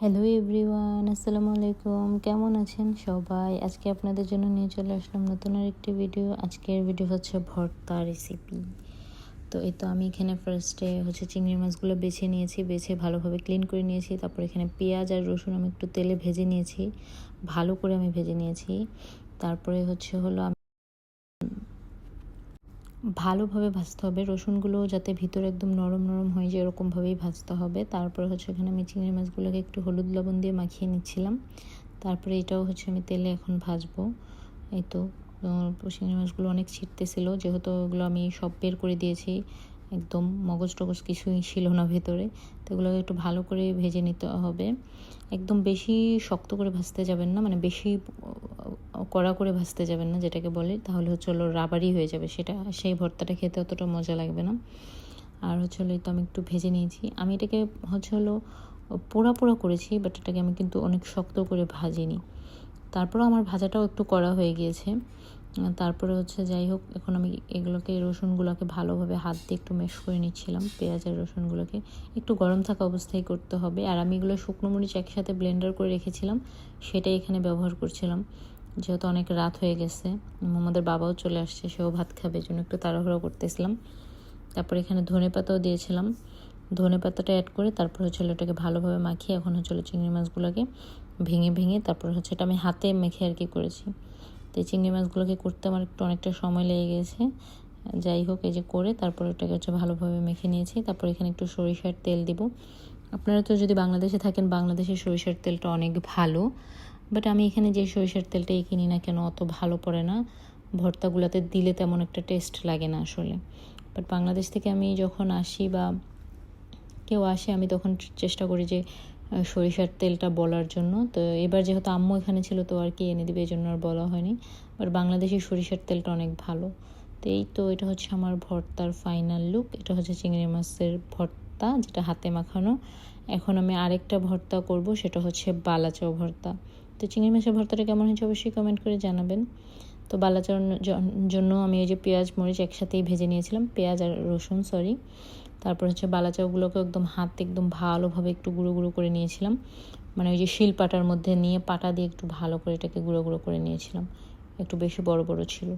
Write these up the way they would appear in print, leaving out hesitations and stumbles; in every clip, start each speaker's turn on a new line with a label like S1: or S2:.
S1: Hello everyone, আসসালামু আলাইকুম। কেমন আছেন সবাই? আজকে আপনাদের জন্য নিয়ে চলে আসলাম নতুন আরেকটি ভিডিও। আজকের ভিডিও হচ্ছে ভর্তা রেসিপি। তো এই তো আমি এখানে ফার্স্টে চিংড়ি মাছগুলো বেছে নিয়েছি, বেছে ভালোভাবে ক্লিন করে নিয়েছি। তারপর এখানে পেঁয়াজ আর রসুন আমি একটু তেলে ভেজে নিয়েছি, ভালো করে আমি ভেজে নিয়েছি। তারপরে ভালোভাবে ভাজতে হবে, রসুনগুলো যাতে ভিতরে একদম নরম নরম হয়ে যায় এরকমভাবেই ভাজতে হবে। তারপরে এখানে আমি চিংড়ি মাছগুলোকে একটু হলুদ লবণ দিয়ে মাখিয়ে নিচ্ছিলাম। তারপরে এটাও আমি তেলে এখন ভাজবো। এই তো চিংড়ি মাছগুলো অনেক ছিটতেছিল, যেহেতু ওগুলো আমি সব বের করে দিয়েছি, একদম মগজ টগজ কিছুই ছিল না ভেতরে। তো এগুলোকে একটু ভালো করে ভেজে নিতে হবে। একদম বেশি শক্ত করে ভাজতে যাবেন না, মানে বেশি কড়া করে ভাজতে যাবেন না যেটাকে বলে, তাহলে হলো রাবারি হয়ে যাবে, সেই ভর্তাটা খেতে অতটা মজা লাগবে না। আর এই তো আমি একটু ভেজে নিয়েছি। আমি এটাকে পোড়া পোড়া করেছি, বাট এটাকে আমি কিন্তু অনেক শক্ত করে ভাজিনি। তারপরেও আমার ভাজাটাও একটু কড়া হয়ে গিয়েছে। তারপরে যাই হোক, এখন আমি রসুনগুলোকে ভালোভাবে হাত দিয়ে একটু ম্যাশ করে নিচ্ছিলাম। পেঁয়াজ আর রসুনগুলোকে একটু গরম থাকা অবস্থায় করতে হবে। আর আমি এগুলো শুকনো মরিচ একসাথে ব্লেন্ডার করে রেখেছিলাম, সেটাই এখানে ব্যবহার করছিলাম, যেহেতু অনেক রাত হয়ে গেছে। আমাদের বাবাও চলে আসছে, সেও ভাত খাবে, জন্য একটু তাড়াহুড়ো করতেছিলাম। তারপরে এখানে ধনেপাতাও দিয়েছিলাম। ধনেপাতাটা অ্যাড করে তারপর ওটাকে ভালোভাবে মাখিয়ে এখন চিংড়ি মাছগুলোকে ভেঙে ভেঙে তারপর এটা আমি হাতে মেখে আর কি করেছি। তো এই চিংড়ি মাছগুলোকে করতে আমার অনেকটা সময় লেগে গেছে। যাই হোক, এই যে করে তারপর ওটাকে ভালোভাবে মেখে নিয়েছি। তারপর এখানে একটু সরিষার তেল দিব। আপনারা তো যদি বাংলাদেশে থাকেন, বাংলাদেশের সরিষার তেলটা অনেক ভালো, বাট আমি এখানে যে সরিষার তেলটাই কিনি না কেন অত ভালো পড়ে না, ভর্তাগুলোতে দিলে তেমন একটা টেস্ট লাগে না আসলে। বাট বাংলাদেশ থেকে আমি যখন আসি বা কেউ আসে, আমি তখন চেষ্টা করি যে সরিষার তেলটা বলার জন্য। তো এবার যেহেতু আম্মু এখানে ছিল, তো আর কি এনে দিবে, এই জন্য আর বলা হয়নি। বাট বাংলাদেশের সরিষার তেলটা অনেক ভালো। তো এই তো এটা আমার ভর্তার ফাইনাল লুক। এটা চিংড়ি মাছের ভর্তা, যেটা হাতে মাখানো। এখন আমি আরেকটা ভর্তা করব, সেটা বালাচাও ভর্তা। তো চিংড়ি মাছের ভর্তাটা কেমন হয়েছে অবশ্যই কমেন্ট করে জানাবেন। তো বালাচার জন্য আমি ওই যে পেঁয়াজ মরিচ একসাথেই ভেজে নিয়েছিলাম, পেঁয়াজ আর রসুন সরি। তারপর বালাচাওগুলোকে একদম ভালোভাবে একটু গুঁড়ো গুঁড়ো করে নিয়েছিলাম, মানে ওই যে শিল পাটার মধ্যে নিয়ে পাটা দিয়ে একটু ভালো করে এটাকে গুঁড়ো গুঁড়ো করে নিয়েছিলাম। একটু বেশি বড় বড় ছিল,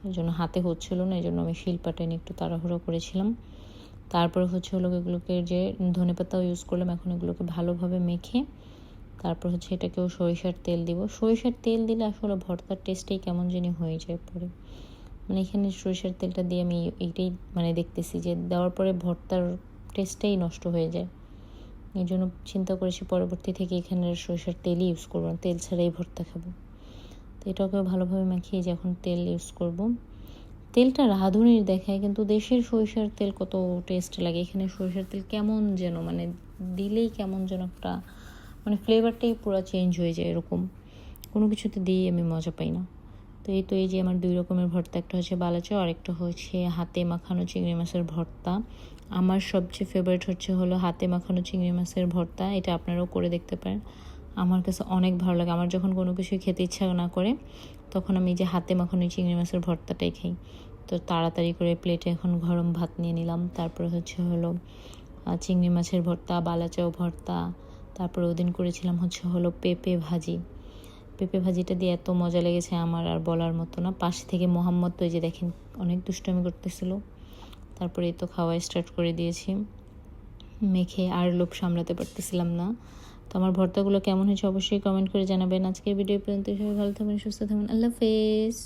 S1: এই জন্য হাতে হচ্ছিল না, এই জন্য আমি শিল পাটায় নিয়ে একটু তাড়াহুড়ো করেছিলাম। তারপরে এগুলোকে যে ধনেপাতাও ইউজ করলাম। এখন এগুলোকে ভালোভাবে মেখে তারপর এটাকেও সরিষার তেল দিব। সরিষার তেল দিলে আসলে ভর্তার টেস্টেই কেমন জানি হয়ে যায় পরে, মানে এখানে সরিষার তেলটা দিয়ে আমি এইটাই দেখতেছি যে দেওয়ার পরে ভর্তার টেস্টটাই নষ্ট হয়ে যায়। এই জন্য চিন্তা করেছি পরবর্তী থেকে এখানে সরিষার তেলই ইউজ করবো না, তেল ছাড়াই ভর্তা খাবো। তো এটাকে ভালোভাবে মাখিয়ে যে এখন তেল ইউজ করব। তেলটা রাঁধুনির দেখায়, কিন্তু দেশের সরিষার তেল কত টেস্ট লাগে। এখানে সরিষার তেল কেমন যেন, মানে দিলেই কেমন যেন একটা, মানে ফ্লেভারটাই পুরো চেঞ্জ হয়ে যায়, এরকম কোনো কিছুতে দিয়েই আমি মজা পাই না। তো এই যে আমার 2 রকমের ভর্তা, একটা বালাচাও আর একটা হাতে মাখানো চিংড়ি মাছের ভর্তা। আমার সবচেয়ে ফেভারিট হাতে মাখানো চিংড়ি মাছের ভর্তা। এটা আপনারাও করে দেখতে পারেন, আমার কাছে অনেক ভালো লাগে। আমার যখন কোনো কিছু খেতে ইচ্ছা না করে, তখন আমি যে হাতে মাখানো চিংড়ি মাছের ভর্তাটাই খাই। তো তাড়াতাড়ি করে প্লেটে এখন গরম ভাত নিয়ে নিলাম। তারপরে চিংড়ি মাছের ভর্তা, বালাচাও ভর্তা। তারপরে ওদিন করেছিলাম পেঁপে ভাজি। পেঁপে ভাজিটা দিয়ে এত মজা লেগেছে আমার, আর বলার মতো না। পাশ থেকে মোহাম্মদ তো এই যে দেখেন অনেক দুষ্টামি করতেছিল। তারপরে এই তো খাওয়া স্টার্ট করে দিয়েছি, মেখে আর লোভ সামলাতে পারতেছিলাম না। তো আমার ভর্তাগুলো কেমন হয়েছে অবশ্যই কমেন্ট করে জানাবেন। আজকের ভিডিও পর্যন্ত, সবাই ভালো থাকবেন, সুস্থ থাকবেন, আল্লাহ হাফেজ।